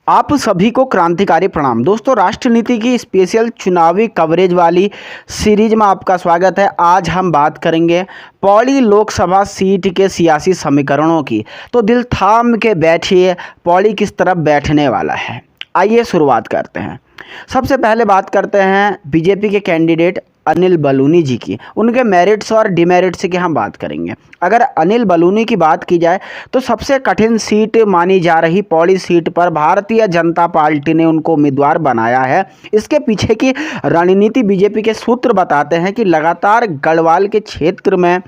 आप सभी को क्रांतिकारी प्रणाम। दोस्तों, राष्ट्रनीति की स्पेशल चुनावी कवरेज वाली सीरीज में आपका स्वागत है। आज हम बात करेंगे पौड़ी लोकसभा सीट के सियासी समीकरणों की। तो दिल थाम के बैठिए, पौड़ी किस तरफ बैठने वाला है। आइए शुरुआत करते हैं। सबसे पहले बात करते हैं बीजेपी के कैंडिडेट अनिल बलूनी जी की, उनके मेरिट्स और डिमेरिट्स की हम बात करेंगे। अगर अनिल बलूनी की बात की जाए तो सबसे कठिन सीट मानी जा रही पौड़ी सीट पर भारतीय जनता पार्टी ने उनको उम्मीदवार बनाया है। इसके पीछे की रणनीति बीजेपी के सूत्र बताते हैं कि लगातार गढ़वाल के क्षेत्र में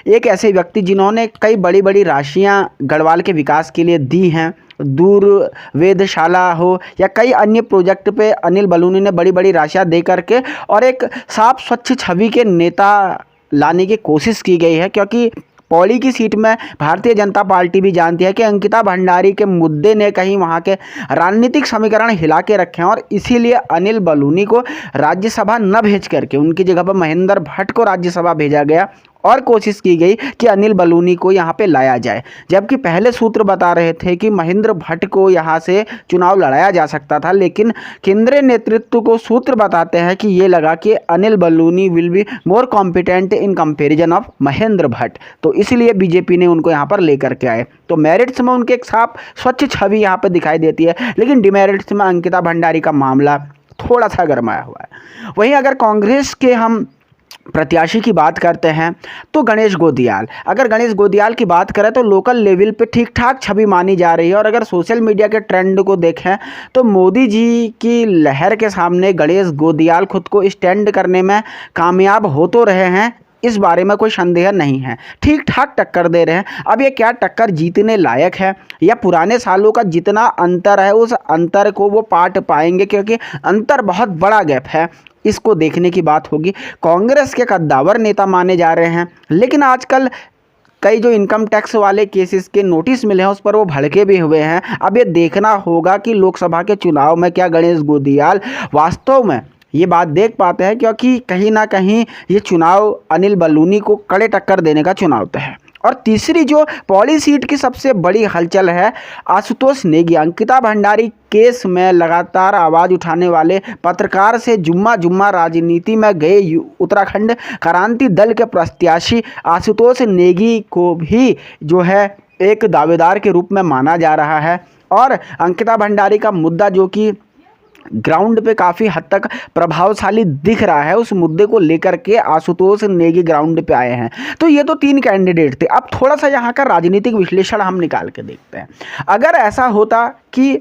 एक ऐसे व्यक्ति जिन्होंने कई बड़ी बड़ी राशियां गढ़वाल के विकास के लिए दी हैं, दूर वेधशाला हो या कई अन्य प्रोजेक्ट पे अनिल बलूनी ने बड़ी बड़ी राशियां दे करके और एक साफ स्वच्छ छवि के नेता लाने की कोशिश की गई है। क्योंकि पौड़ी की सीट में भारतीय जनता पार्टी भी जानती है कि अंकिता भंडारी के मुद्दे ने कहीं वहाँ के राजनीतिक समीकरण हिला के रखे हैं और इसीलिए अनिल बलूनी को राज्यसभा न भेज करके उनकी जगह पर महेंद्र भट्ट को राज्यसभा भेजा गया और कोशिश की गई कि अनिल बलूनी को यहाँ पे लाया जाए। जबकि पहले सूत्र बता रहे थे कि महेंद्र भट्ट को यहाँ से चुनाव लड़ाया जा सकता था, लेकिन केंद्रीय नेतृत्व को सूत्र बताते हैं कि ये लगा कि Anil Baluni will be more competent in comparison of Mahendra Bhatt, तो इसलिए बीजेपी ने उनको यहाँ पर लेकर के आए। तो मेरिट्स में उनके एक साफ स्वच्छ छवि यहाँ पर दिखाई देती है, लेकिन डिमेरिट्स में अंकिता भंडारी का मामला थोड़ा सा गरमाया हुआ है। वहीं अगर कांग्रेस के हम प्रत्याशी की बात करते हैं तो गणेश गोदियाल। अगर गणेश गोदियाल की बात करें तो लोकल लेवल पे ठीक ठाक छवि मानी जा रही है और अगर सोशल मीडिया के ट्रेंड को देखें तो मोदी जी की लहर के सामने गणेश गोदियाल खुद को स्टैंड करने में कामयाब हो तो रहे हैं, इस बारे में कोई संदेह नहीं है। ठीक ठाक टक्कर दे रहे हैं। अब ये क्या टक्कर जीतने लायक है या पुराने सालों का जितना अंतर है उस अंतर को वो पाट पाएंगे, क्योंकि अंतर बहुत बड़ा गैप है, इसको देखने की बात होगी। कांग्रेस के कद्दावर नेता माने जा रहे हैं, लेकिन आजकल कई जो इनकम टैक्स वाले केसेस के नोटिस मिले हैं उस पर वो भड़के भी हुए हैं। अब ये देखना होगा कि लोकसभा के चुनाव में क्या गणेश गोदियाल वास्तव में ये बात देख पाते हैं, क्योंकि कहीं ना कहीं ये चुनाव अनिल बलूनी को कड़े टक्कर देने का चुनाव तो है। और तीसरी जो पौड़ी सीट की सबसे बड़ी हलचल है, आशुतोष नेगी। अंकिता भंडारी केस में लगातार आवाज़ उठाने वाले पत्रकार से जुम्मा जुम्मा राजनीति में गए उत्तराखंड क्रांति दल के प्रत्याशी आशुतोष नेगी को भी जो है एक दावेदार के रूप में माना जा रहा है। और अंकिता भंडारी का मुद्दा जो कि ग्राउंड पे काफ़ी हद तक प्रभावशाली दिख रहा है, उस मुद्दे को लेकर के आशुतोष नेगी ग्राउंड पे आए हैं। तो ये तो 3 कैंडिडेट थे। अब थोड़ा सा यहाँ का राजनीतिक विश्लेषण हम निकाल के देखते हैं। अगर ऐसा होता कि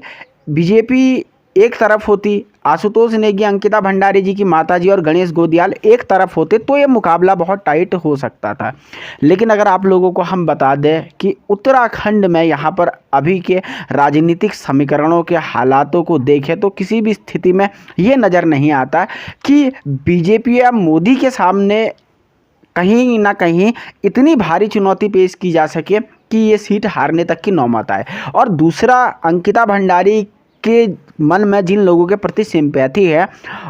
बीजेपी एक तरफ होती, आशुतोष नेगी अंकिता भंडारी जी की माताजी और गणेश गोदियाल एक तरफ होते, तो ये मुकाबला बहुत टाइट हो सकता था। लेकिन अगर आप लोगों को हम बता दें कि उत्तराखंड में यहाँ पर अभी के राजनीतिक समीकरणों के हालातों को देखें तो किसी भी स्थिति में ये नज़र नहीं आता कि बीजेपी या मोदी के सामने कहीं ना कहीं इतनी भारी चुनौती पेश की जा सके कि ये सीट हारने तक की नौबत आए। और दूसरा, अंकिता भंडारी के मन में जिन लोगों के प्रति सिंपैथी है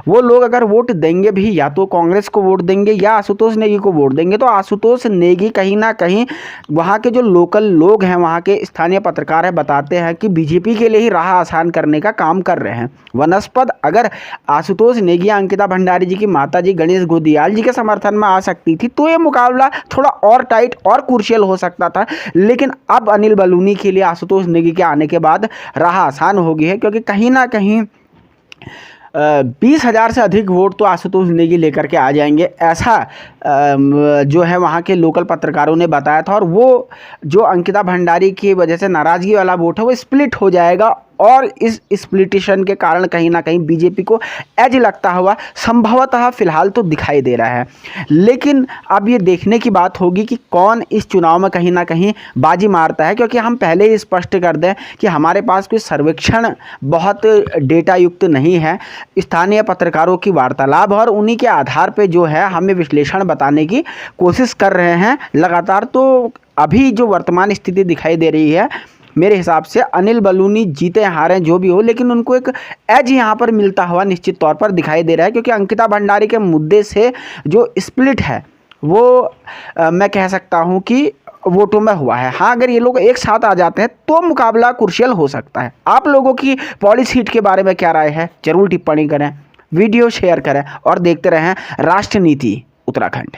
वो लोग अगर वोट देंगे भी या तो कांग्रेस को वोट देंगे या आशुतोष नेगी को वोट देंगे। तो आशुतोष नेगी कहीं ना कहीं वहाँ के जो लोकल लोग हैं, वहाँ के स्थानीय पत्रकार हैं, बताते हैं कि बीजेपी के लिए ही राह आसान करने का काम कर रहे हैं। वनस्पत अगर आशुतोष नेगी अंकिता भंडारी जी की माता जी गणेश गोदियाल जी के समर्थन में आ सकती थी तो ये मुकाबला थोड़ा और टाइट और क्रूशियल हो सकता था। लेकिन अब अनिल बलूनी के लिए आशुतोष नेगी के आने के बाद राह आसान हो गई है, क्योंकि कहीं ना कहीं 20,000 से अधिक वोट तो आशुतोष नेगी लेकर के आ जाएंगे, ऐसा जो है वहाँ के लोकल पत्रकारों ने बताया था। और वो जो अंकिता भंडारी की वजह से नाराज़गी वाला वोट है वो स्प्लिट हो जाएगा और इस स्प्लिटेशन के कारण कहीं ना कहीं बीजेपी को एज लगता हुआ संभवतः फिलहाल तो दिखाई दे रहा है। लेकिन अब ये देखने की बात होगी कि कौन इस चुनाव में कहीं ना कहीं बाजी मारता है, क्योंकि हम पहले ही स्पष्ट कर दें कि हमारे पास कोई सर्वेक्षण बहुत डेटा युक्त नहीं है। स्थानीय पत्रकारों की वार्तालाप और उन्हीं के आधार पर जो है हमें विश्लेषण बताने की कोशिश कर रहे हैं लगातार। तो अभी जो वर्तमान स्थिति दिखाई दे रही है, मेरे हिसाब से अनिल बलूनी जीते हारें जो भी हो, लेकिन उनको एक एज यहाँ पर मिलता हुआ निश्चित तौर पर दिखाई दे रहा है। क्योंकि अंकिता भंडारी के मुद्दे से जो स्प्लिट है वो मैं कह सकता हूँ कि वोटों में हुआ है। हाँ, अगर ये लोग एक साथ आ जाते हैं तो मुकाबला क्रुशियल हो सकता है। आप लोगों की पौड़ी सीट के बारे में क्या राय है, जरूर टिप्पणी करें, वीडियो शेयर करें और देखते रहें राष्ट्रनीति उत्तराखंड।